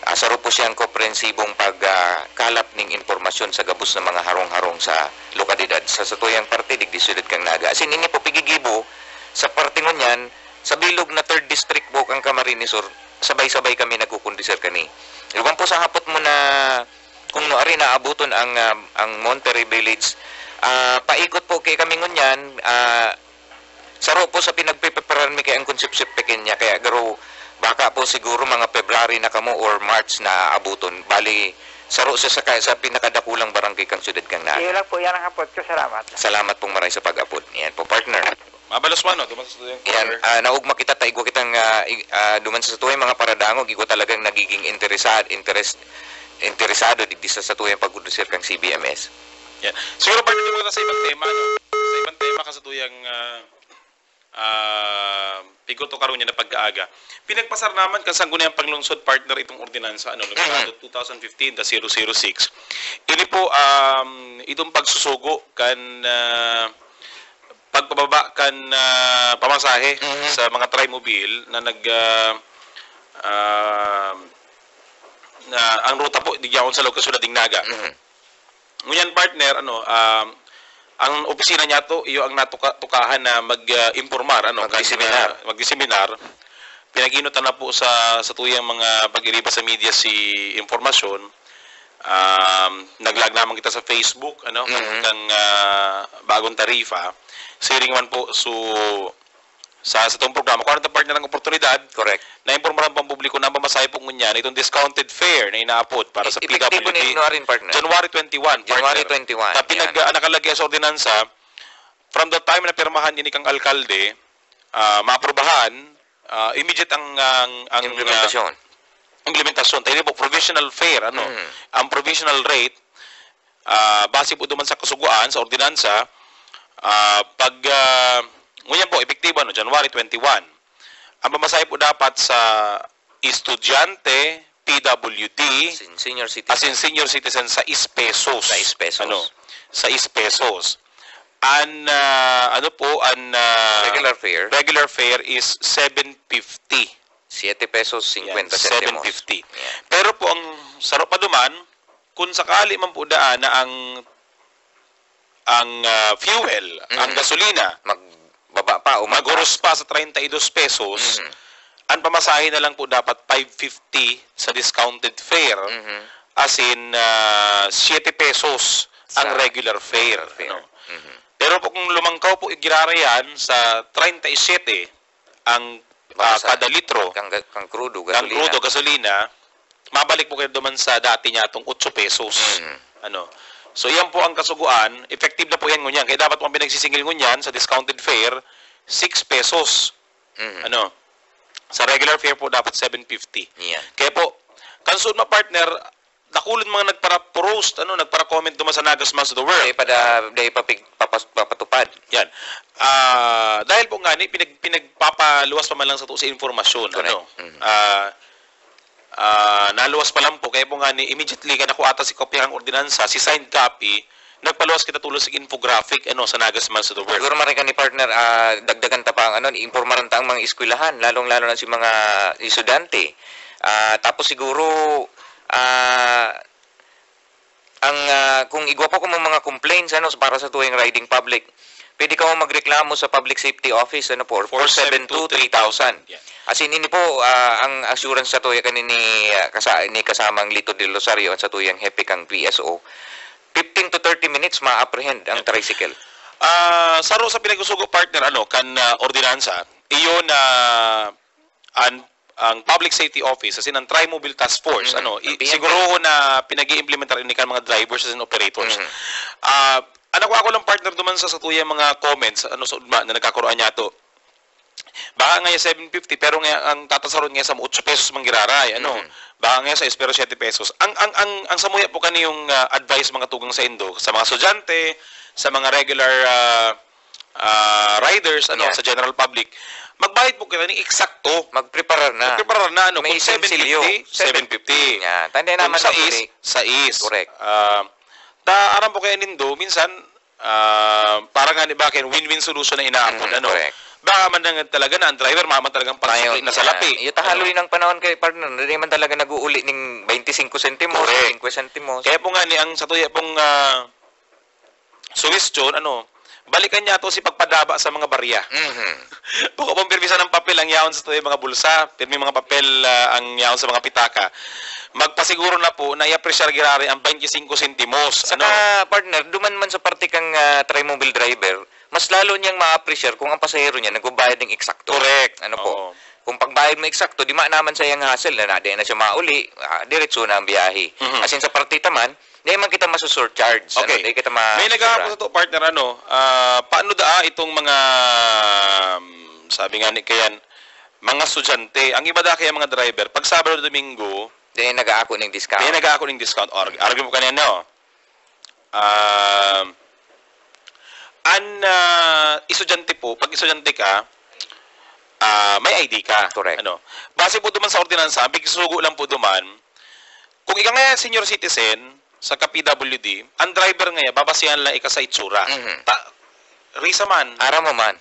Saro po siyang komprehensibong pagkalap ng impormasyon sa gabos ng mga harong-harong sa lokalidad. Sa tuyang parte, digdi siyudad kang Naga. As in, ini po pigigibo, sa parte ngunyan, sa bilog na 3rd District po kang Camarines Sur, sabay-sabay kami nagkukundisir kani. Iwan po sa hapot mo na kung noari naabuton ang Monterey Village, paikot po kay kami ngunyan, saro po sa pinagpipreparan mi kay ang Concepcion Pequeña, kaya garo baka po siguro mga February na kamo or March na abuton. Bali, saro siya sa pinakadakulang barangay kang siyudad kang Naga. Iyo lang po, yan ang hapot ko. Salamat. Salamat pong maray sa pag-apod. Yan po, partner. Mabalos man, no? Duman sa tuyang Yan, naugma kita, taigwa kitang duman sa tuyang mga paradangog, igwa talagang nagiging interesado digdi sa tuyang pag-udusir kang CBMS. Yan. Siguro partner ko na sa ibang tema, no? Sa ibang tema ka sa tuyang pigoto karon niya na pag-aaga. Pinagpasar naman kan sangguniang panglungsod partner itong ordinansa noong 2015-006. Ini po itong pagsusugo kan pagpababa kan pamasahe sa mga trimobile na ang ruta po digyaon sa lokasyon ng Naga. Ngunyan partner ang opisina niya to, iyo ang natukahan na mag-informar, mag-seminar. Pinag-inutan na po sa tuyang mga pag-iriba sa media si informasyon. Naglag naman kita sa Facebook, kang bagong tarifa. Siring man po sa itong programa. Kung ano partner ng oportunidad, correct, na-impormaran pang publiko na pamasahe po ngunyan itong discounted fare na inaapod para sa PWD. January 21. January 21. Nakalagay sa ordinansa, from the time na pirmahan ini kang alkalde, maaprobahan, immediate ang implementasyon. Tayo po, provisional fare, ang provisional rate, base po duman sa kasuguan, sa ordinansa, ngunyan po, epektibo, January 21. Ang pamasahe po dapat sa estudyante, PWD, senior citizen sa 6 pesos. Sa 6 pesos. Sa 6 pesos. Regular fare is 7.50. 7 pesos 50 centimos. 7.50. Pero po ang sarap pa duman, kung sakali man po daan na ang fuel, ang gasolina, baba pa o maguros pa sa 32 pesos, ang pamasahe na lang po dapat 5.50 sa discounted fare, as in 7 pesos ang regular fare. Pero po kung lumangkaw po igirara yan sa 37 ang kada litro kang crudo gasolina, mabalik po kayo duman sa dati niya itong 8 pesos. So yan po ang kasuguan, effective na po yan ngunyan. Kaya dapat pong pinagsisingil ngunyan sa discounted fare, 6 pesos. Sa regular fare po dapat 7.50. Kaya po, kansud ma partner, nakulod mga nagpara-post, nagpara-comment duman sa Naga Smiles of the World. Dahil papatupad. Yan. Dahil po nga, pinagpapaluwas pa man lang sa informasyon. Naluwas pa lang po, kaya po nga immediately ka nakuha ata si kopya ng ordinansa, si signed copy, nagpaluwas kita tulos sa infographic sa Naga Smiles of the World. Siguro marika ni partner, dagdagan ta pa ang impormaran ta ang mga eskwelahan, lalong-lalo na si mga estudyante. Tapos siguro kung igwa po kung mga complaints para sa tuwing riding public, pwede ka mo magreklamo sa Public Safety Office 472-3000. As in, ini po ang assurance sa tuya kanini kasamang Lito del Rosario at sa tuyang hepe kang PSO. 15 to 30 minutes ma-apprehend ang tricycle. Saro sa pinagsusugo partner kan ordinansa, iyon ang Public Safety Office, as in ang Tri-Mobile Task Force, siguro na pinag-i-implementar ini kan mga drivers and operators. Ako lang partner duman sa tuyang mga comments sa udma na nagkakuroan niya to. Baka ngayon 750 pero ang tatasaron ngayon sa 8 pesos manggiraray, ano. Baka ngayon sa pero 7 pesos. Ang samuya po kaniyong advice mga tugang sa Indo sa mga estudyante, sa mga regular riders, ano, sa general public. Magbayad po kayo ng eksakto. Magpreparar na. Magpreparar na, ano. May Kung 750, 750. Yan. Tanda naman sa is. Correct. Aram po kayo nindo, minsan, parang nga ni bakit win-win solution na inaapon, ano. Correct. Baka man lang talaga na ang driver mama talagang pagsakli na sa lapi. Yung tahaloy ng panahon kay partner, hindi man talaga nag-uuli ng 25 centimos, 5 centimos. Kaya po nga ni ang sa tuya pong suggestion, ano, balikan niya to si pagpadaba sa mga barya. Baka pong permisa ng papel ang yaon sa tuya mga bulsa, pirmi mga papel ang yaon sa mga pitaka. Magpasiguro na po na i-appreciate girari ang 25 centimos. Saka, partner, duman man sa parte kang trimobile driver, mas lalo niyang ma-appreciate kung ang pasahero niya nagbabayad ng eksakto. Correct. Ano po? Kung pagbayad mo eksakto, di naman sa iyang hassle na nadi na siya mauli, diretso na ang biyahe. As in sa partita man, di man kita masu-surcharge. Okay. Ano, di kita may naghahapo sa to, partner, ano, paano itong mga, sabi nga ni kayan, mga estudyante, ang iba kaya mga driver, pag Sabado o Domingo, di nag-aako ng discount. Di nag-aako ng discount. Argue mo kanina, no? Estudyante po, pag estudyante ka, may ID ka. Correct. Ano? Base po duman sa ordinansa, bigsugo lang po duman, kung ikaw nga senior citizen, sa PWD, ang driver ngayon, babasihan lang ika sa itsura. Risa man. Ara mo man.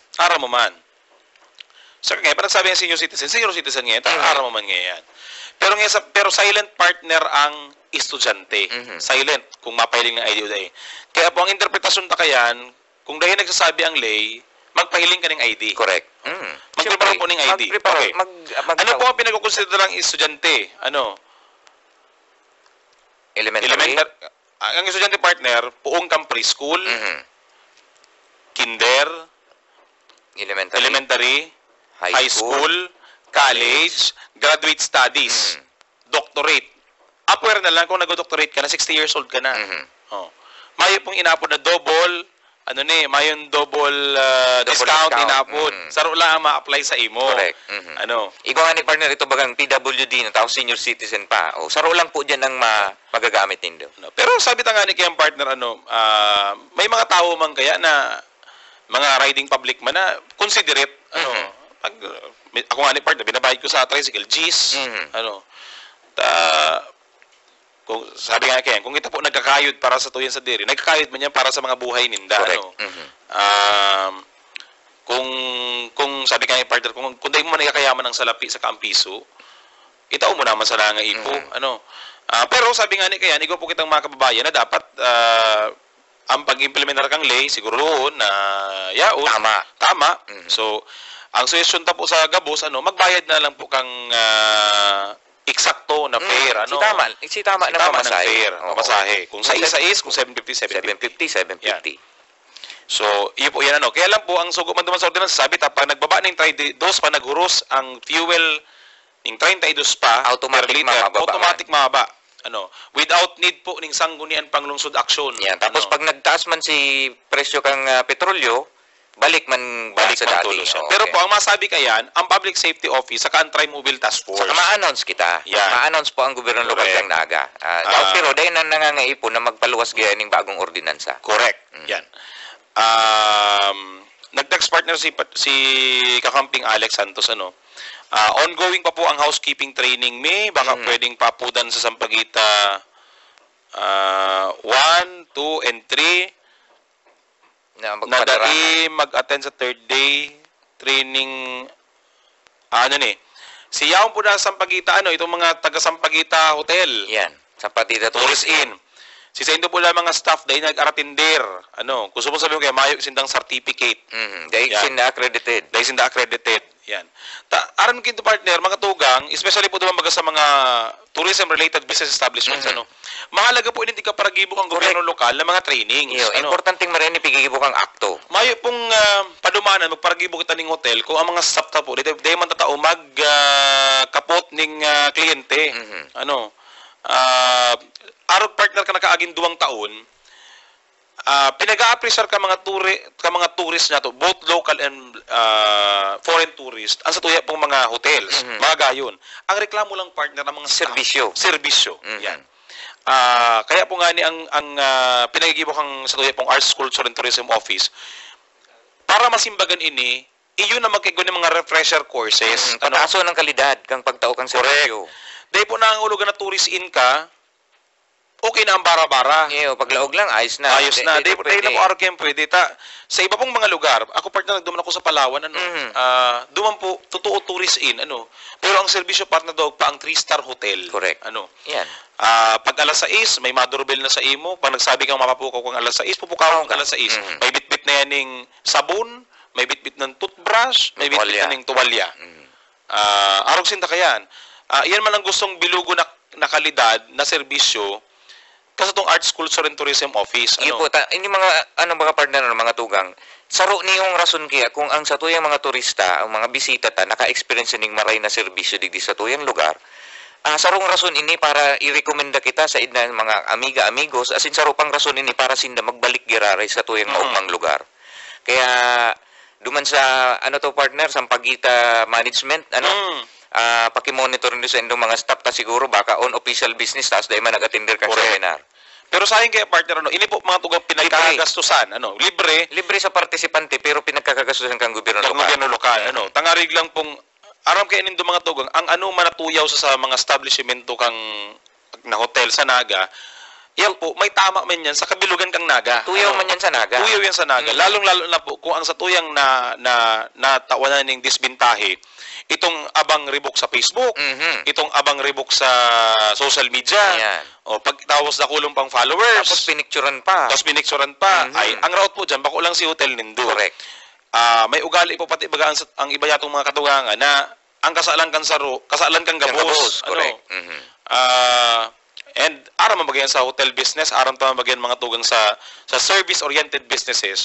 So, ngayon, parang sabi ng senior citizen ngayon, ara mo man ngayon. Pero silent partner ang estudyante. Silent, kung mapahiling ng ID o dahi. Kaya po, ang interpretasyon ta kayan, kung dahil nagsasabi ang lay, magpahiling ka ng ID. Correct. Magprepare po ng ID. Okay. Ano po ang pinag-consider ng estudyante? Ano? Elementary. Ang estudyante partner, puong kang preschool, kinder, elementary, high school, college, graduate studies, doctorate. Upward na lang kung nag-doctorate ka na, 60 years old ka na. Mayo pong inapod na double, mayon double discount inapod. Saro lang ma-apply sa imo. Correct. Ikaw nga ni partner, ito bagang PWD na tao, senior citizen pa. Saro lang po dyan ang magagamit nindo. Pero sabi ta nga ni kayang partner, may mga tao man kaya na mga riding public man na considerate, pag ako nga ni partner, binabayad ko sa tricycle, G's, kung sabi nga kaya, kung kita po nagkakayod para sa tuyan sa diri, nagkakayod man yan para sa mga buhay ninda. Kung sabi nga ni partner, kung dahil mo nagkakayaman ng salapi sa kaampiso, itaw mo naman sa nga ipo. Pero sabi nga ni kaya, ikaw po kitang mga kababayan na dapat ang pag-implementar kang lay, siguro na yaon. Tama. So, ang suggestion ta po sa Gabos, magbayad na lang po kang eksakto na fare, Si tama na pamasahe. Kung sa is, kung 750. So, iyo po yan, Kaya lang po, ang sugo man duman sa ordinansa, sabi pag nagbaba ng 32 pa naghuros ang fuel ng 32 pa, automatic mababa. Without need po ning sanggunian panglungsod aksyon. Tapos pag nagtaas man si presyo kang petrolyo, balik sa dati. Pero po, ang masabi kayan, ang Public Safety Office, saka ang Tri-Mobile Task Force. Saka ma-announce kita. Ma-announce po ang gobyerno lokal ng Naga. Pero dahil na nangangaipo na magpaluwas gaya ng bagong ordinansa. Correct. Yan. Nag-text partner si Kakamping Alex Santos, ongoing pa po ang housekeeping training, baka pwedeng papudan sa Sampaguita 1, 2, and 3. Nadali mag-attend sa third day training si Yaon po na Sampaguita itong mga taga Sampaguita Hotel Sampaguita Tourist Inn si sa Indo po lang mga staff dahil nag-aratinder gusto mo sabihin kaya mayo sindang certificate dahil sinda accredited yan aram kinto partner mga tugang especially po duman sa mga tourism related business establishments mahalaga po hindi ka paragibok ang gobyerno lokal ng mga trainings. Importanteng marini pigigibok ang akto. Mayo pong padumanan magparagibok kita ning hotel kung ang mga staff ta po dahil man tatao kapot ning kliyente. Arog partner ka nakaaging 2 taon pinag-a-appreciate ka mga tourist na to, both local and foreign tourist, ang sa tuya pong mga hotels, mga gayon. Ang reklamo lang partner ng mga serbisyo. Yan. Kaya po nga ni ang pinagigibo kang sa tuya pong Arts, Culture and Tourism Office para masimbagan ini, iyon na magkigo ng mga refresher courses. Pataso ng kalidad kang pagtao kang serbisyo. Dahil po nangangulugan na tourist in ka, okay na ang bara-bara. Paglaog lang, ayos na. Ayos na. Dahil na po araw pwede. Sa iba pong mga lugar, ako partner, nagduman ako sa Palawan, duman po, totoo tourist in, Pero ang servisyo partner daw pa ang 3-star hotel. Correct. Yan. Pag alas 6, may madoorbell na sa imo. Pag nagsabi kang mapapukaw kang alas 6, pupukaw kang alas 6. May bitbit na yan ng sabon, may bitbit ng toothbrush, may bitbit na ng tuwalya. Arog sinta ka yan. Yan man ang gustong bilugo na kalidad na serbisyo kasi itong Arts, Culture and Tourism Office. Yung mga partner ng mga tugang, saro niyong rason kaya kung ang sa tuyang mga turista, ang mga bisita naka-experience ning maray na serbisyo digdi sa tuyang lugar, sarong rason ini para i-rekomenda kita sa idna mga amiga-amigos, asin saro pang rason ini para sinda magbalik giraray sa tuyang maupang lugar. Kaya, duman sa, partner, sa Pagita Management, pakimonitor nyo sa inyong mga staff ta siguro baka on official business tapos dahil man nag-attender ka sa seminar. Pero sa akin kaya partner, ini po mga tugang pinagkakagastusan, libre sa partisipante pero pinagkakagastusan kang gobyerno lokal. Tangarig lang pong aram kay nindo mga tugang ang manatuyaw sa mga establishmento kang na hotel sa Naga. Yan po, may tama man yan sa kabilugan kang Naga. Tuyaw man yan sa Naga. Tuyaw yan sa Naga. Lalong-lalo na po, kung ang sa tuyang natawanan ng disbintahe, itong abang ribok sa Facebook, itong abang ribok sa social media, o pagtapos na kulong pang followers, tapos pinicturan pa. Ay, ang raot po dyan, bako lang si Hotel Nindo. Correct. May ugali po pati baga ang iba yatong mga katugangan na ang kasalan kang gabos. Correct. And aram mabagayan sa hotel business, aram ta mabagayan mga tugang sa service-oriented businesses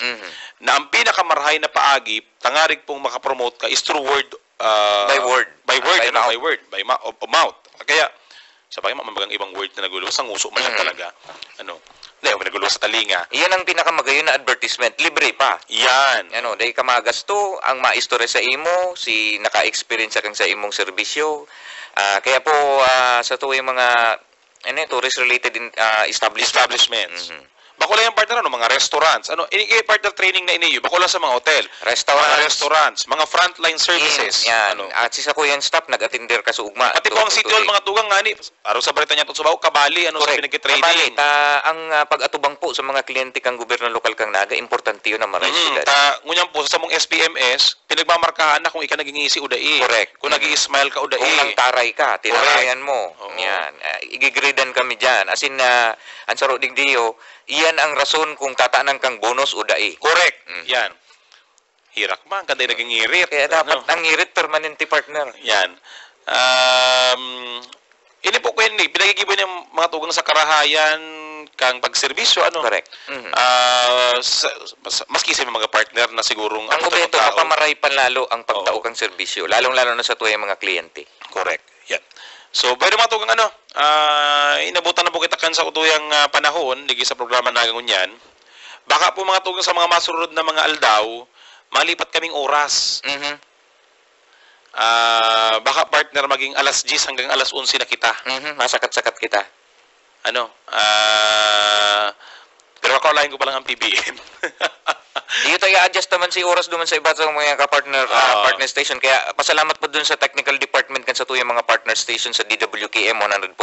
na ang pinakamarhay na paagi, tangarig pong makapromote ka is through word by word. By mouth. Kaya sa bagay mamagang ibang word na nagulo sa nguso man lang talaga. Nagulo sa talinga. Iyan ang pinakamagayon na advertisement, libre pa. Yan. Dahil ka magasto, ang maistorya sa imo, si naka-experience kang sa imong serbisyo. Kaya po sa tuwing mga tourist-related establishments. Bako lang yung partner, mga restaurants. Partner training na iniyo. Bako lang sa mga hotel. Restaurants. Mga frontline services. Yan. At sisa ko yung staff, nag-attender ka sa ugma. Pati po ang City Hall, mga tugang nga ni. Araw sa balita niya, subaw, kabali. Sa pinag-training. Ang pag-atubang po sa mga kliyente kang gobyerno lokal kang Naga, importante yun ang maray sila. Ngunyan po, sa mong SPMS, pinagmamarkahan na kung ika nagingisi udai. Correct. Kung nag-i-smile ka udai. Kung nangtaray ka, tinarayan mo. Yan. Igigridan kami dyan. As in, ang saro digdiyo, iyan ang rason kung tataanan kang bonus o dai. Correct. Yan. Hirak man, kada naging ngirit. Kaya dapat ang ngirit permanente partner. Yan. Ini po ko yun, pinagigibo niya mga tugang sa karahayan kang pagserbisyo, Correct. Maski sa mga partner na sigurong ang obeto, mapamaray panlalo ang pagtao kang serbisyo, lalong-lalo na sa tuwing mga kliyente. Correct. Yan. So, pero mga tugang inabutan na po kita kan sa utuyang panahon, ligi sa programa na ngunyan. Baka po mga tugang sa mga masurod na mga aldaw, malipat kaming oras. Baka partner maging alas 10 hanggang alas 11 na kita. Masakat-sakat kita. Pero ako lain ko pa lang ang PBM. Iyo tayo adjust naman si oras duman sa iba sa mga partner station. Kaya pasalamat po dun sa technical department kan sa tuyang mga partner station sa DWKM 100.7.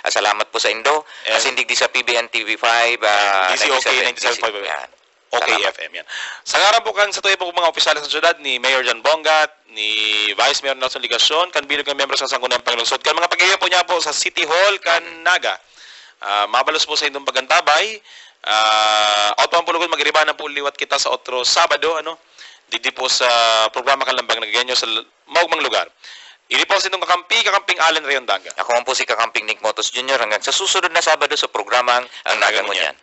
Salamat po sa Indo. As hindi di sa PBN TV5, DCOK 97.5. Okay FM yan. Sa ngaran po kan sa tuyang po mga opisyalis sa syudad ni Mayor Jan Bongat, ni Vice Mayor Nelson Ligasyon, kan bilang membro sa Sangguniang Panglungsod, kan mga pag-iya po niya po sa City Hall, kan Naga. Mabalos po sa indong pagantabay. Outpampulogon magiriba na po liwat kita sa otro Sabado, didi po sa programa Kalambang Nagaganyo sa maugmang lugar. Ini po sa itong kakamping Allen Rayon Daga. Ako po si Kakamping Nick Motos Jr. hanggang sa susunod na Sabado sa programang Ang Nagangunyan.